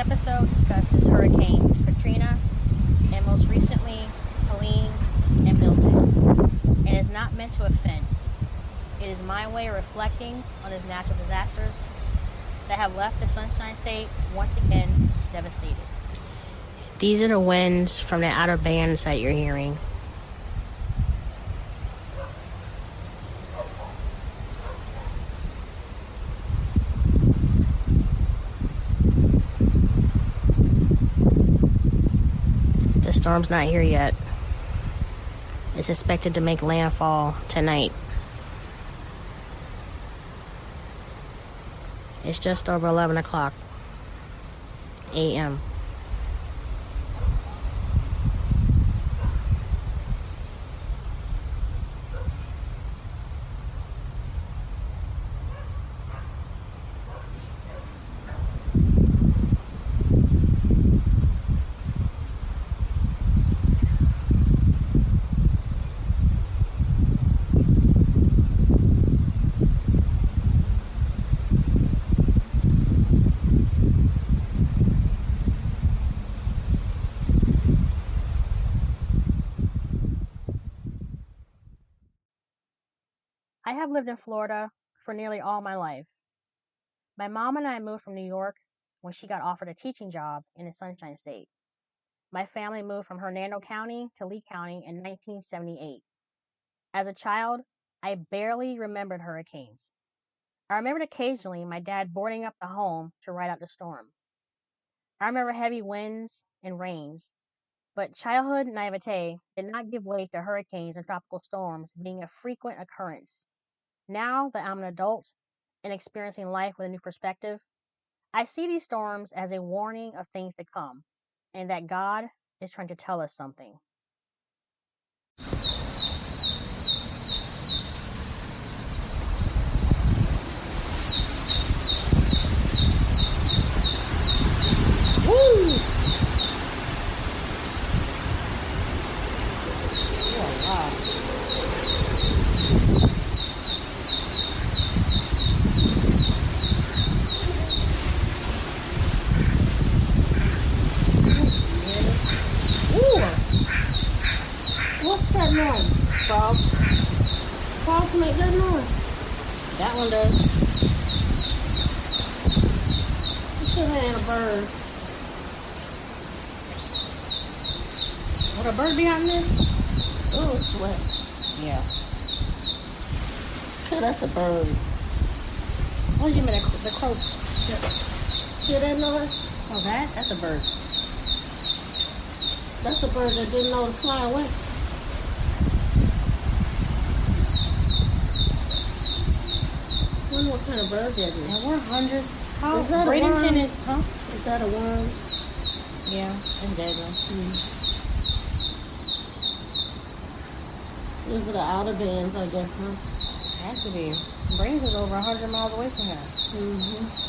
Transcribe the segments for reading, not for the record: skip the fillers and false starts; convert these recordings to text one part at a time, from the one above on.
episode discusses hurricanes Katrina and most recently Helene and Milton. It is not meant to offend. It is my way of reflecting on these natural disasters that have left the Sunshine State once again devastated. These are the winds from the outer bands that you're hearing. The storm's not here yet. It's expected to make landfall tonight. It's just over 11 o'clock a.m. I have lived in Florida for nearly all my life. My mom and I moved from New York when she got offered a teaching job in the Sunshine State. My family moved from Hernando County to Lee County in 1978. As a child, I barely remembered hurricanes. I remembered occasionally my dad boarding up the home to ride out the storm. I remember heavy winds and rains, but childhood naivete did not give way to hurricanes and tropical storms being a frequent occurrence. Now that I'm an adult and experiencing life with a new perspective, I see these storms as a warning of things to come and that God is trying to tell us something. Woo! Oh, wow. What's that noise? Frog. Frogs make that noise. That one does. You should have had a bird. Would a bird be on this? Oh, it's wet. Yeah. That's a bird. What do you mean, the crow? Hear that noise? Oh, that's a bird. That's a bird that didn't know to fly away. I wonder what kind of bird that is. And we're hundreds. How? Is that a Bradenton worm? is, huh? Is that a worm? Yeah, it's deadly. These are the outer bands, I guess, huh? Has to be. Bradenton's is over 100 miles away from here. Mm-hmm.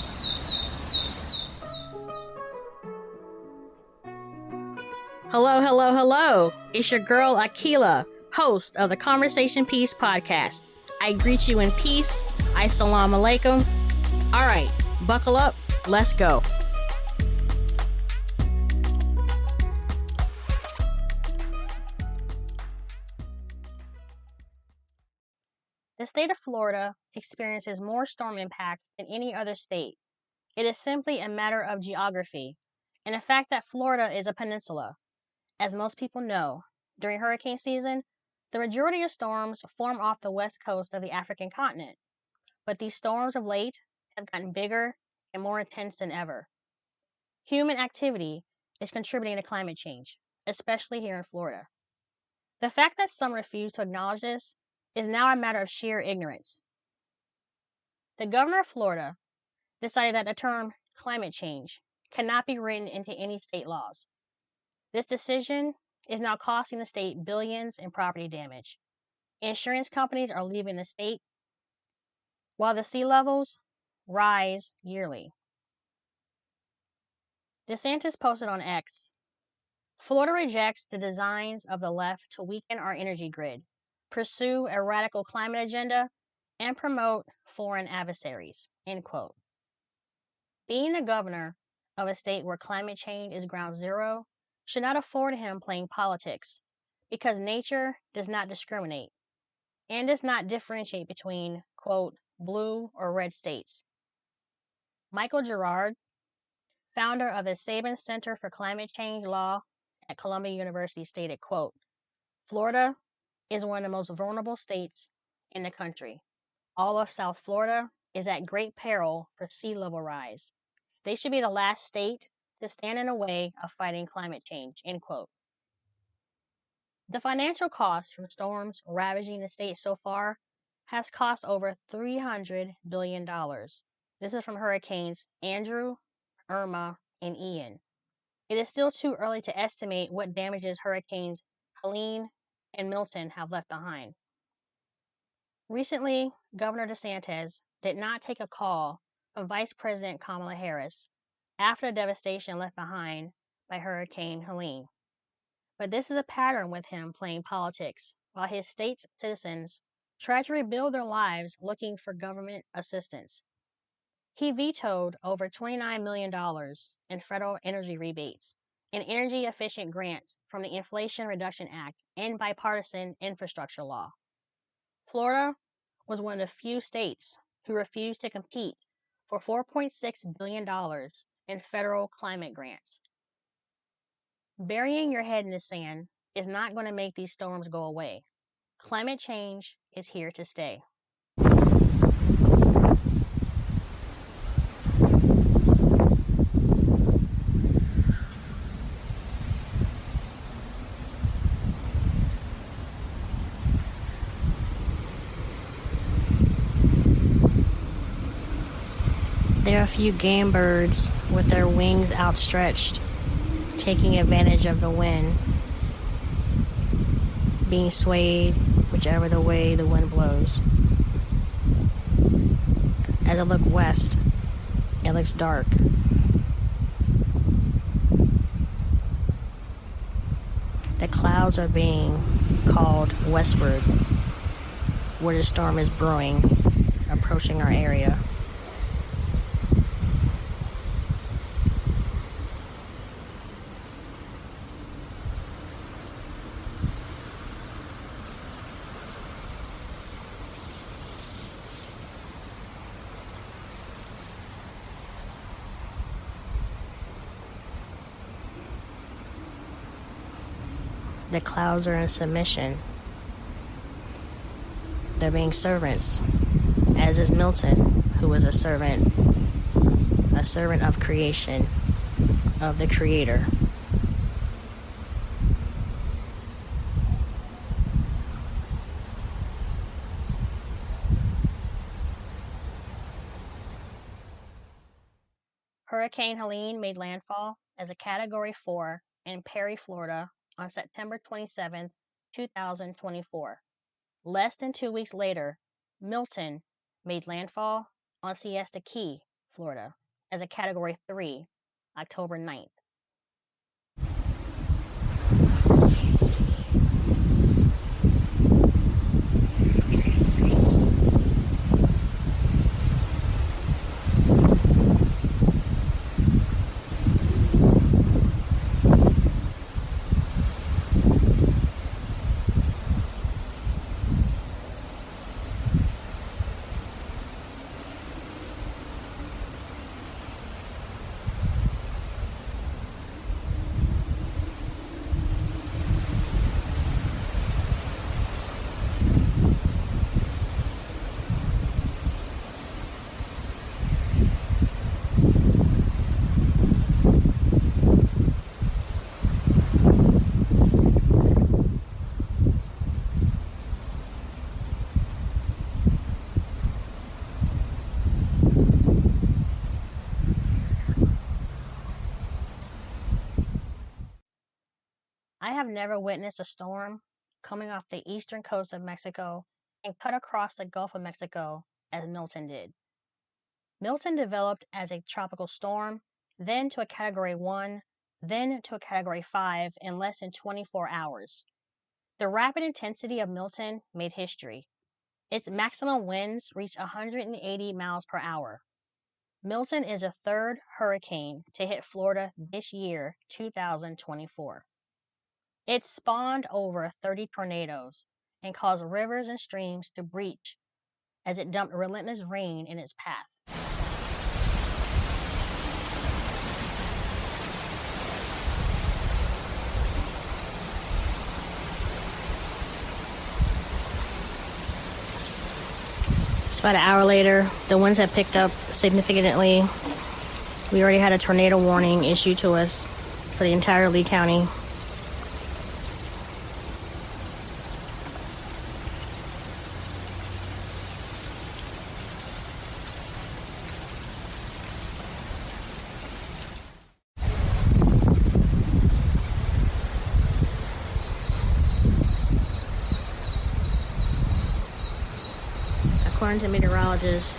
Hello, hello, hello. It's your girl, Akila, host of the Conversation Peace podcast. I greet you in peace. Assalamu alaikum. All right, buckle up. Let's go. The state of Florida experiences more storm impacts than any other state. It is simply a matter of geography and the fact that Florida is a peninsula. As most people know, during hurricane season, the majority of storms form off the west coast of the African continent. But these storms of late have gotten bigger and more intense than ever. Human activity is contributing to climate change, especially here in Florida. The fact that some refuse to acknowledge this is now a matter of sheer ignorance. The governor of Florida decided that the term climate change cannot be written into any state laws. This decision is now costing the state billions in property damage. Insurance companies are leaving the state, while the sea levels rise yearly. DeSantis posted on X, Florida rejects the designs of the left to weaken our energy grid, pursue a radical climate agenda, and promote foreign adversaries, end quote. Being the governor of a state where climate change is ground zero should not afford him playing politics, because nature does not discriminate and does not differentiate between, quote, blue or red states. Michael Gerard, founder of the Sabin Center for Climate Change Law at Columbia University, stated, quote, Florida is one of the most vulnerable states in the country. All of South Florida is at great peril for sea level rise. They should be the last state to stand in the way of fighting climate change, end quote. The financial cost from storms ravaging the state so far has cost over $300 billion. This is from hurricanes Andrew, Irma, and Ian. It is still too early to estimate what damages hurricanes Helene and Milton have left behind. Recently, Governor DeSantis did not take a call from Vice President Kamala Harris after the devastation left behind by Hurricane Helene. But this is a pattern with him playing politics while his state's citizens try to rebuild their lives looking for government assistance. He vetoed over $29 million in federal energy rebates and energy efficient grants from the Inflation Reduction Act and bipartisan infrastructure law. Florida was one of the few states who refused to compete for $4.6 billion in federal climate grants. Burying your head in the sand is not going to make these storms go away. Climate change is here to stay. There are a few game birds with their wings outstretched, taking advantage of the wind, being swayed whichever the way the wind blows. As I look west, it looks dark. The clouds are being called westward, where the storm is brewing, approaching our area. The clouds are in submission. They're being servants, as is Milton, who was a servant of creation, of the Creator. Hurricane Helene made landfall as a Category 4 in Perry, Florida on September 27, 2024. Less than 2 weeks later, Milton made landfall on Siesta Key, Florida, as a Category 3, October 9th. I have never witnessed a storm coming off the eastern coast of Mexico and cut across the Gulf of Mexico as Milton did. Milton developed as a tropical storm, then to a Category 1, then to a Category 5 in less than 24 hours. The rapid intensity of Milton made history. Its maximum winds reached 180 miles per hour. Milton is the third hurricane to hit Florida this year, 2024. It spawned over 30 tornadoes and caused rivers and streams to breach as it dumped relentless rain in its path. It's about an hour later. The winds have picked up significantly. We already had a tornado warning issued to us for the entire Lee County. According to meteorologists,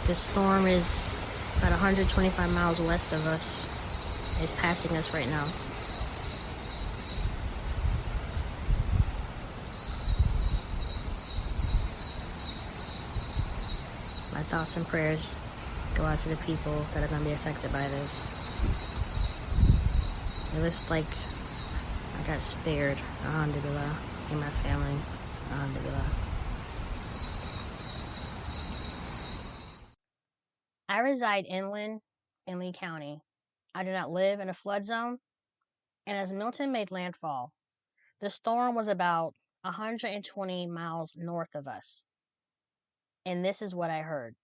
this storm is about 125 miles west of us. It's passing us right now. My thoughts and prayers go out to the people that are going to be affected by this. It looks like I got spared, alhamdulillah, and my family, alhamdulillah. I reside inland in Lee County. I do not live in a flood zone, and as Milton made landfall, the storm was about 120 miles north of us. And this is what I heard.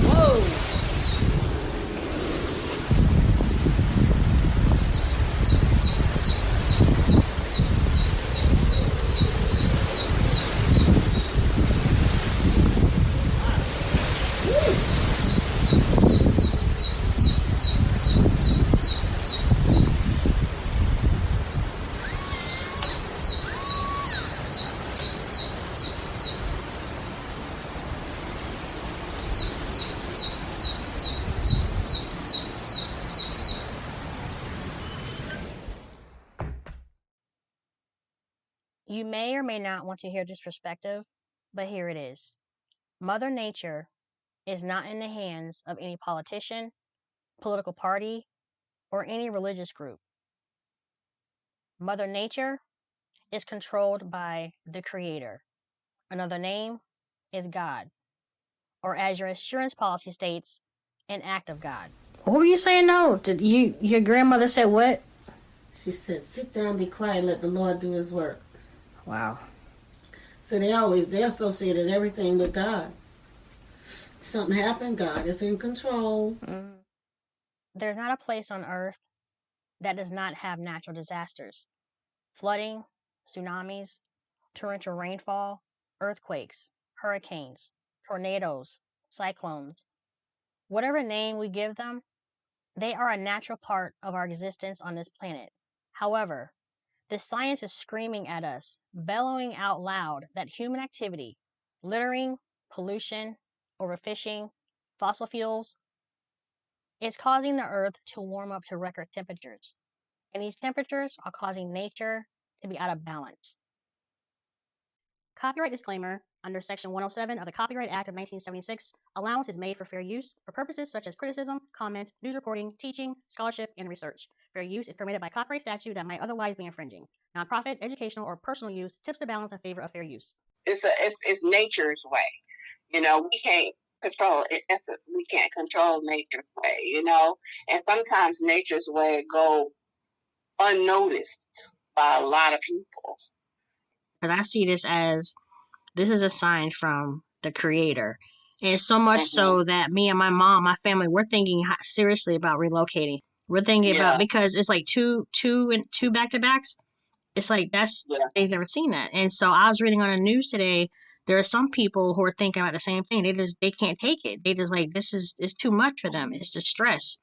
Whoa! You may or may not want to hear this perspective, but here it is. Mother Nature is not in the hands of any politician, political party, or any religious group. Mother Nature is controlled by the Creator. Another name is God, or as your insurance policy states, an act of God. What were you saying? No, your grandmother said what? She said, sit down, be quiet, let the Lord do his work. Wow. So they associated everything with God. Something happened, God is in control. There's not a place on earth that does not have natural disasters. Flooding, tsunamis, torrential rainfall, earthquakes, hurricanes, tornadoes, cyclones. Whatever name we give them, they are a natural part of our existence on this planet. However, the science is screaming at us, bellowing out loud that human activity, littering, pollution, overfishing, fossil fuels, is causing the earth to warm up to record temperatures. And these temperatures are causing nature to be out of balance. Copyright disclaimer. Under Section 107 of the Copyright Act of 1976, allowance is made for fair use for purposes such as criticism, comment, news reporting, teaching, scholarship, and research. Fair use is permitted by copyright statute that might otherwise be infringing. Nonprofit, educational, or personal use tips the balance in favor of fair use. It's nature's way. We can't control in essence. We can't control nature's way. And sometimes nature's way go unnoticed by a lot of people. Because I see this is a sign from the Creator. And so much so that me and my mom, my family, we're thinking seriously about relocating. We're thinking about, because it's like two back-to-backs. It's like they've never seen that. And so I was reading on the news today, there are some people who are thinking about the same thing. They can't take it. They just like, it's too much for them. It's the stress.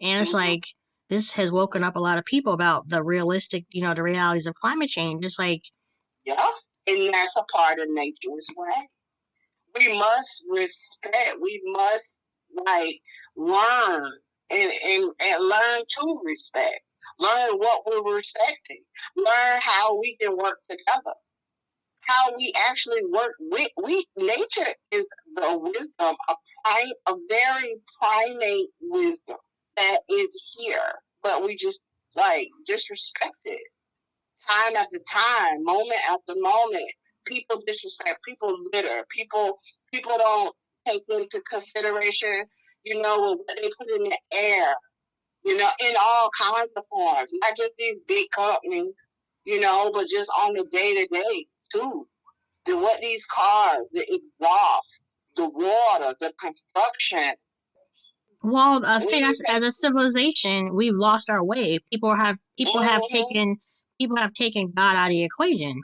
And it's like, this has woken up a lot of people about the realistic, the realities of climate change. It's like, and that's a part of nature's way. We must respect. We must learn and learn to respect. Learn what we're respecting. Learn how we can work together. how we actually work with nature is the wisdom, a very primate wisdom that is here, but we just like disrespect it time after time, moment after moment. People disrespect, people litter, people don't take into consideration, what they put in the air, in all kinds of forms, not just these big companies, but just on the day to day too. What these cars, the exhaust, the water, the construction. Well, I We think need as a civilization, we've lost our way. mm-hmm, People have taken God out of the equation,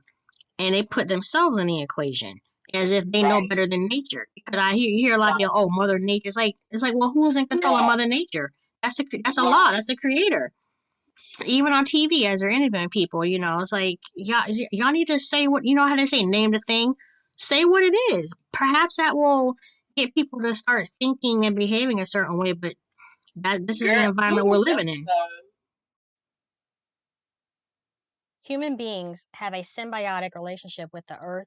and they put themselves in the equation as if they know right, better than nature. Because you hear a lot of right, people, oh, Mother Nature. It's like, well, who's in control of no, Mother Nature? That's a law. right, That's the creator. Even on TV, as they're interviewing people, it's like y'all need to say what how they say, name the thing, say what it is. Perhaps that will get people to start thinking and behaving a certain way. But this is the girl, environment we're living in. so, Human beings have a symbiotic relationship with the earth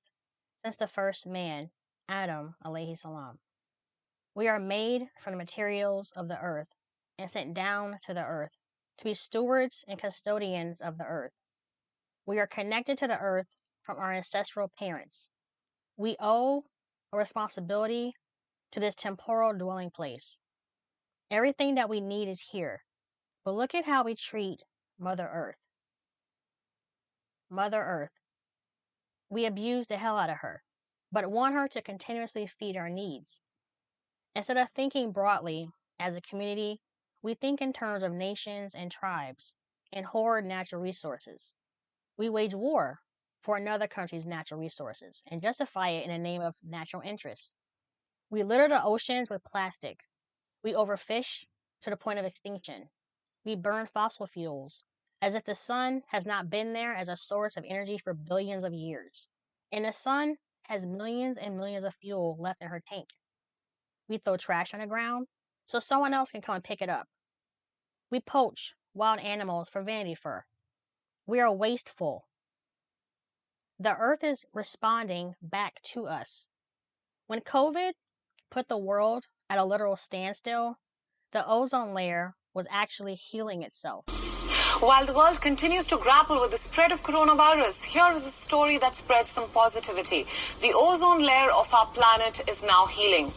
since the first man, Adam alayhi salam. We are made from the materials of the earth and sent down to the earth to be stewards and custodians of the earth. We are connected to the earth from our ancestral parents. We owe a responsibility to this temporal dwelling place. Everything that we need is here, but look at how we treat Mother Earth. Mother Earth. We abuse the hell out of her, but want her to continuously feed our needs. Instead of thinking broadly as a community, we think in terms of nations and tribes and hoard natural resources. We wage war for another country's natural resources and justify it in the name of natural interests. We litter the oceans with plastic. We overfish to the point of extinction. We burn fossil fuels as if the sun has not been there as a source of energy for billions of years. And the sun has millions and millions of fuel left in her tank. We throw trash on the ground so someone else can come and pick it up. We poach wild animals for vanity fur. We are wasteful. The earth is responding back to us. When COVID put the world at a literal standstill, the ozone layer was actually healing itself. While the world continues to grapple with the spread of coronavirus, here is a story that spreads some positivity. The ozone layer of our planet is now healing.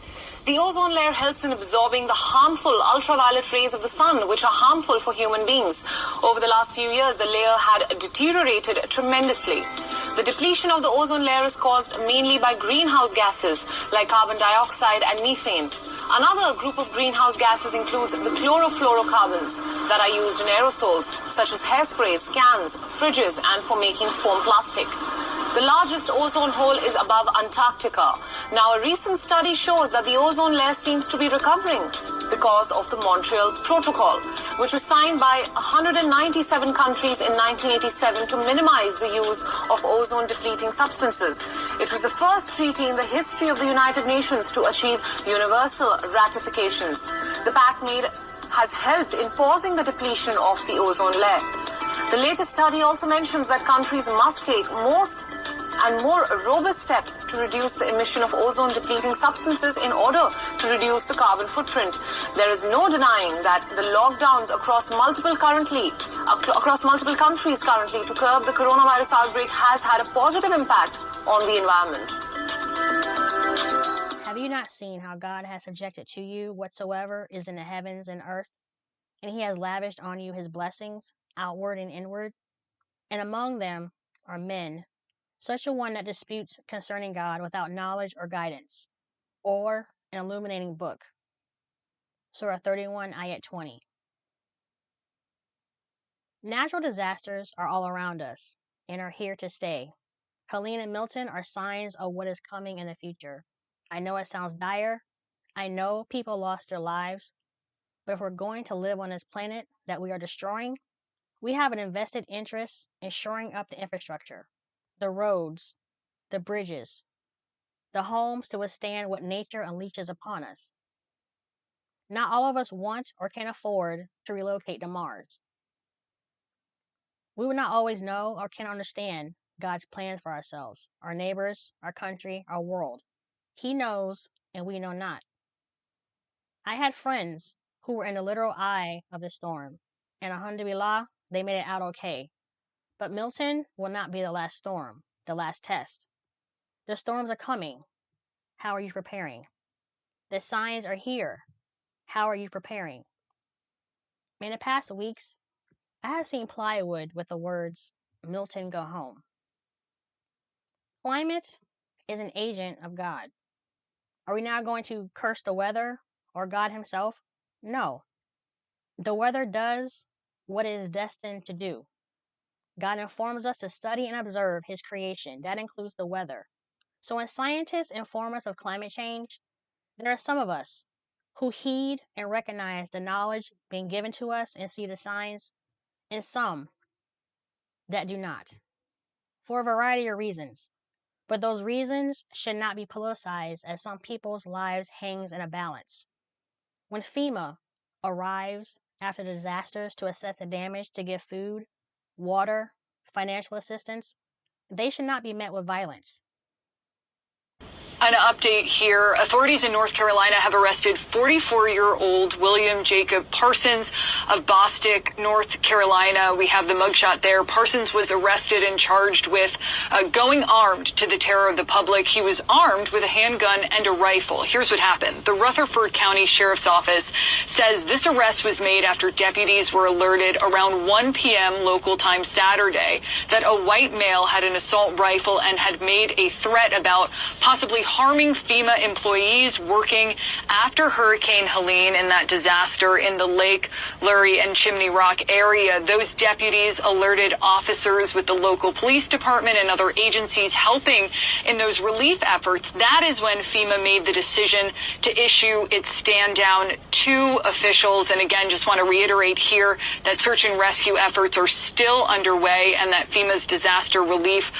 The ozone layer helps in absorbing the harmful ultraviolet rays of the sun, which are harmful for human beings. Over the last few years, the layer had deteriorated tremendously. The depletion of the ozone layer is caused mainly by greenhouse gases like carbon dioxide and methane. Another group of greenhouse gases includes the chlorofluorocarbons that are used in aerosols, such as hairsprays, cans, fridges, and for making foam plastic. The largest ozone hole is above Antarctica. Now, a recent study shows that the ozone layer seems to be recovering because of the Montreal Protocol, which was signed by 197 countries in 1987 to minimize the use of ozone-depleting substances. It was the first treaty in the history of the United Nations to achieve universal ratifications. The pact made has helped in pausing the depletion of the ozone layer. The latest study also mentions that countries must take more and more robust steps to reduce the emission of ozone-depleting substances in order to reduce the carbon footprint. There is no denying that the lockdowns across multiple countries currently to curb the coronavirus outbreak has had a positive impact on the environment. Have you not seen how God has subjected to you whatsoever is in the heavens and earth? And he has lavished on you his blessings, outward and inward. And among them are men, such a one that disputes concerning God without knowledge or guidance, or an illuminating book. Surah 31, Ayat 20. Natural disasters are all around us and are here to stay. Helene and Milton are signs of what is coming in the future. I know it sounds dire. I know people lost their lives. But if we're going to live on this planet that we are destroying, we have an invested interest in shoring up the infrastructure, the roads, the bridges, the homes to withstand what nature unleashes upon us. Not all of us want or can afford to relocate to Mars. We will not always know or can understand God's plans for ourselves, our neighbors, our country, our world. He knows, and we know not. I had friends who were in the literal eye of the storm, and alhamdulillah, they made it out okay. But Milton will not be the last storm, the last test. The storms are coming. How are you preparing? The signs are here. How are you preparing? In the past weeks, I have seen plywood with the words, Milton, go home. Climate is an agent of God. Are we now going to curse the weather or God himself? No. The weather does what it is destined to do. God informs us to study and observe his creation. That includes the weather. So when scientists inform us of climate change, there are some of us who heed and recognize the knowledge being given to us and see the signs, and some that do not, for a variety of reasons. But those reasons should not be politicized, as some people's lives hangs in a balance. When FEMA arrives after disasters to assess the damage, to give food, water, financial assistance, they should not be met with violence. An update here. Authorities in North Carolina have arrested 44-year-old William Jacob Parsons of Bostic, North Carolina. We have the mugshot there. Parsons was arrested and charged with going armed to the terror of the public. He was armed with a handgun and a rifle. Here's what happened. The Rutherford County Sheriff's Office says this arrest was made after deputies were alerted around 1 p.m. local time Saturday that a white male had an assault rifle and had made a threat about possibly harming FEMA employees working after Hurricane Helene and that disaster in the Lake Lurie and Chimney Rock area. Those deputies alerted officers with the local police department and other agencies helping in those relief efforts. That is when FEMA made the decision to issue its stand down to officials. And again, just want to reiterate here that search and rescue efforts are still underway and that FEMA's disaster relief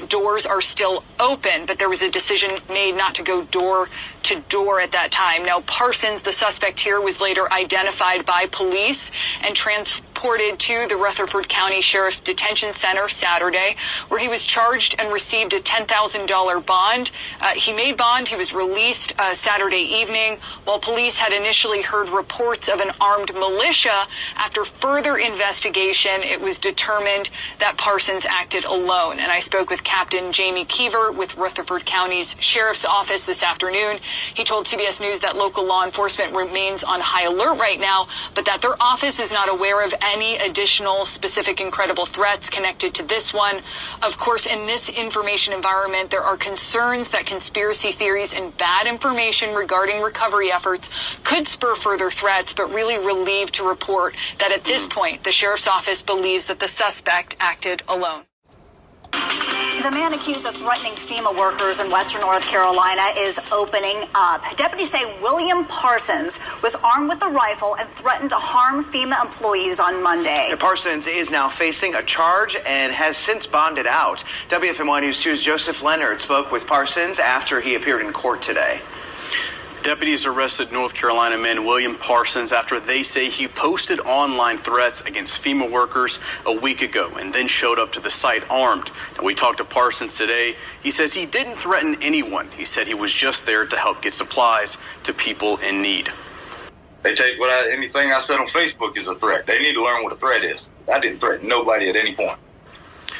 doors are still open. But there was a decision made not to go door to door at that time. Now, Parsons, the suspect here, was later identified by police and transported to the Rutherford County Sheriff's Detention Center Saturday, where he was charged and received a $10,000 bond. He made bond. He was released Saturday evening, while police had initially heard reports of an armed militia. After further investigation, it was determined that Parsons acted alone. And I spoke with Captain Jamie Keever with Rutherford County's Sheriff's Office this afternoon. He told CBS News that local law enforcement remains on high alert right now, but that their office is not aware of any additional specific and credible threats connected to this one. Of course, in this information environment, there are concerns that conspiracy theories and bad information regarding recovery efforts could spur further threats, but really relieved to report that at this point, the Sheriff's Office believes that the suspect acted alone. The man accused of threatening FEMA workers in western North Carolina is opening up. Deputies say William Parsons was armed with a rifle and threatened to harm FEMA employees on Monday. Parsons is now facing a charge and has since bonded out. WFMY News 2's Joseph Leonard spoke with Parsons after he appeared in court today. Deputies arrested North Carolina man William Parsons after they say he posted online threats against FEMA workers a week ago and then showed up to the site armed. Now, we talked to Parsons today. He says he didn't threaten anyone. He said he was just there to help get supplies to people in need. They take anything I said on Facebook is a threat. They need to learn what a threat is. I didn't threaten nobody at any point.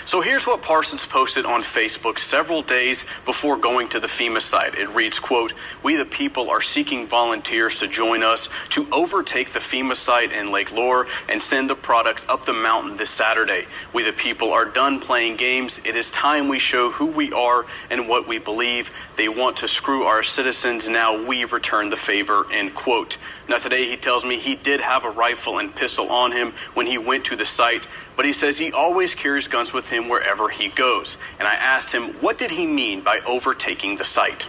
So here's what Parsons posted on Facebook several days before going to the FEMA site. It reads, quote, "We the people are seeking volunteers to join us to overtake the FEMA site in Lake Lurie and send the products up the mountain this Saturday. We the people are done playing games. It is time we show who we are and what we believe. They want to screw our citizens. Now we return the favor," end quote. Now today he tells me he did have a rifle and pistol on him when he went to the site, but he says he always carries guns with him wherever he goes. And I asked him, what did he mean by overtaking the site?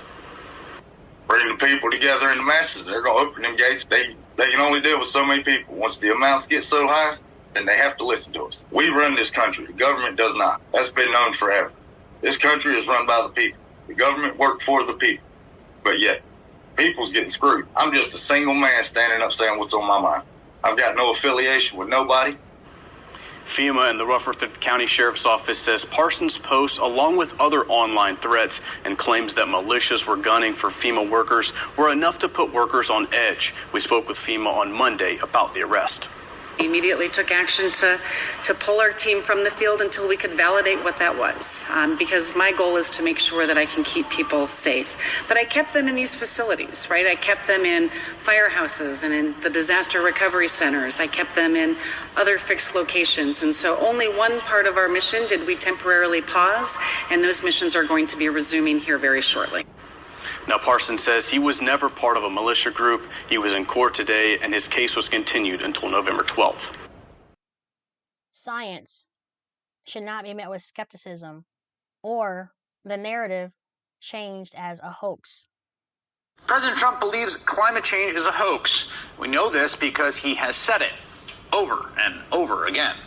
Bringing the people together in the masses. They're going to open them gates. They can only deal with so many people. Once the amounts get so high, then they have to listen to us. We run this country. The government does not. That's been known forever. This country is run by the people. The government worked for the people. But yet, people's getting screwed. I'm just a single man standing up saying what's on my mind. I've got no affiliation with nobody. FEMA and the Rutherford County Sheriff's Office says Parsons' post, along with other online threats and claims that militias were gunning for FEMA workers, were enough to put workers on edge. We spoke with FEMA on Monday about the arrest. We immediately took action to pull our team from the field until we could validate what that was, because my goal is to make sure that I can keep people safe. But I kept them in these facilities, right? I kept them in firehouses and in the disaster recovery centers. I kept them in other fixed locations. And so only one part of our mission did we temporarily pause, and those missions are going to be resuming here very shortly. Now, Parsons says he was never part of a militia group. He was in court today, and his case was continued until November 12th. Science should not be met with skepticism or the narrative changed as a hoax. President Trump believes climate change is a hoax. We know this because he has said it over and over again.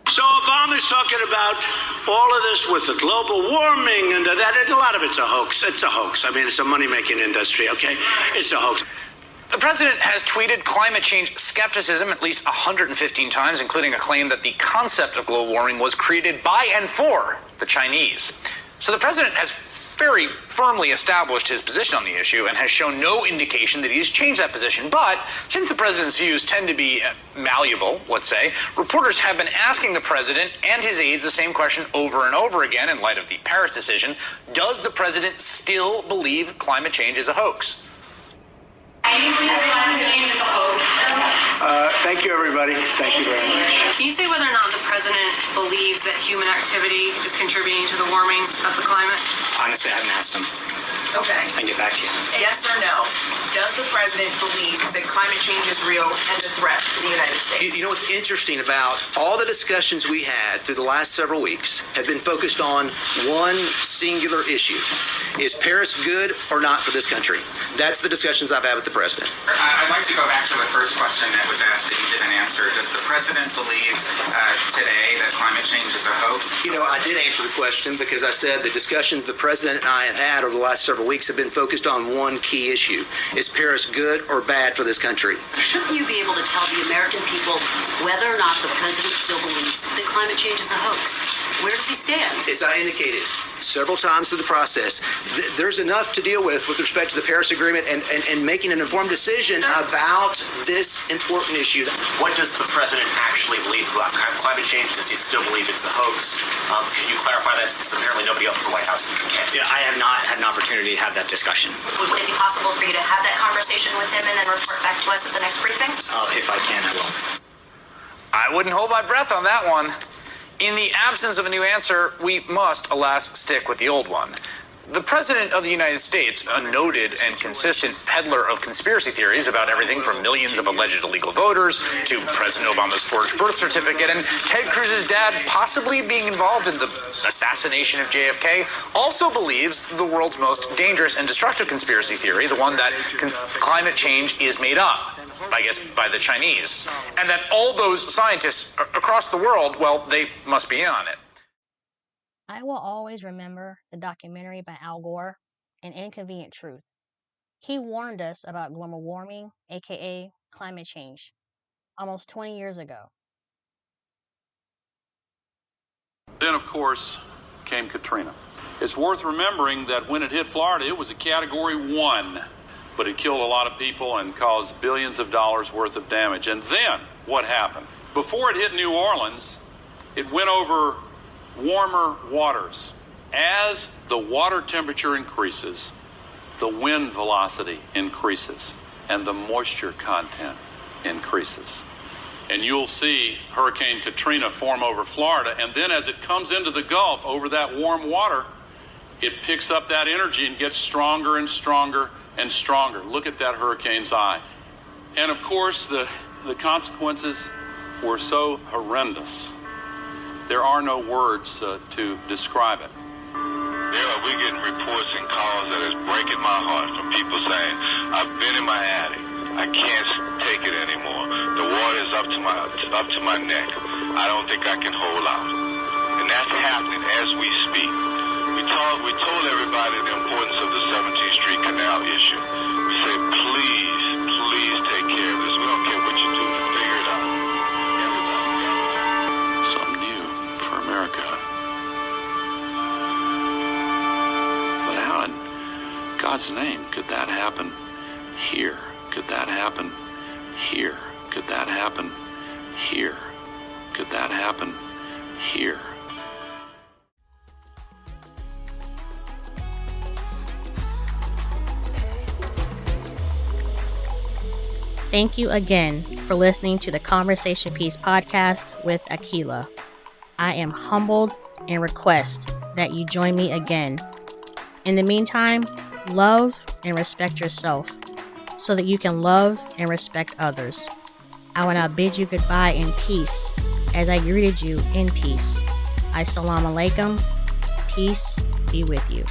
So Obama's talking about all of this with the global warming and that, and a lot of it's a hoax. It's a hoax. I mean, it's a money-making industry, okay? It's a hoax. The president has tweeted climate change skepticism at least 115 times, including a claim that the concept of global warming was created by and for the Chinese. So the president has very firmly established his position on the issue and has shown no indication that he's changed that position. But since the president's views tend to be malleable, let's say, reporters have been asking the president and his aides the same question over and over again in light of the Paris decision. Does the president still believe climate change is a hoax? Thank you, everybody. Thank you very much. Can you say whether or not the president believes that human activity is contributing to the warming of the climate? Honestly, I haven't asked him. Okay. I can get back to you. Yes or no? Does the president believe that climate change is real and a threat to the United States? You know what's interesting about all the discussions we had through the last several weeks have been focused on one singular issue. Is Paris good or not for this country? That's the discussions I've had with the president. I'd like to go back to the first question that was asked that you didn't answer. Does the president believe today that climate change is a hoax? You know, I did answer the question because I said the discussions the president and I have had over the last several weeks have been focused on one key issue. Is Paris good or bad for this country? Shouldn't you be able to tell the American people whether or not the president still believes that climate change is a hoax? Where does he stand? As I indicated several times through the process, there's enough to deal with respect to the Paris Agreement and making an informed decision about this important issue. What does the president actually believe about climate change? Does he still believe it's a hoax? Could you clarify that, since apparently nobody else in the White House can? Yeah, I have not had an opportunity to have that discussion. Would it be possible for you to have that conversation with him and then report back to us at the next briefing? If I can, I will. I wouldn't hold my breath on that one. In the absence of a new answer, we must, alas, stick with the old one. The President of the United States, a noted and consistent peddler of conspiracy theories about everything from millions of alleged illegal voters to President Obama's forged birth certificate and Ted Cruz's dad possibly being involved in the assassination of JFK, also believes the world's most dangerous and destructive conspiracy theory, the one that climate change is made up, I guess, by the Chinese, and that all those scientists across the world, well, they must be in on it. I will always remember the documentary by Al Gore, An Inconvenient Truth. He warned us about global warming, aka climate change, almost 20 years ago. Then, of course, came Katrina. It's worth remembering that when it hit Florida, it was a Category 1, but it killed a lot of people and caused billions of dollars worth of damage. And then, what happened? Before it hit New Orleans, it went over warmer waters. As the water temperature increases, the wind velocity increases and the moisture content increases. And you'll see Hurricane Katrina form over Florida, and then as it comes into the Gulf over that warm water, it picks up that energy and gets stronger and stronger and stronger. Look at that hurricane's eye. And of course, the consequences were so horrendous. There are no words to describe it. Yeah, we're getting reports and calls that is breaking my heart from people saying, I've been in my attic. I can't take it anymore. The water is up to my neck. I don't think I can hold out. And that's happening as we speak. We told everybody the importance of the 17th Street Canal issue. We said, please take care of this. We don't care what you do. Figure it out. Everybody. God's name, could that happen here? Could that happen here? Could that happen here? Could that happen here? Thank you again for listening to the Conversation Piece podcast with Akila. I am humbled and request that you join me again. In the meantime, love and respect yourself so that you can love and respect others. I will now bid you goodbye in peace as I greeted you in peace. Assalamu alaikum. Peace be with you.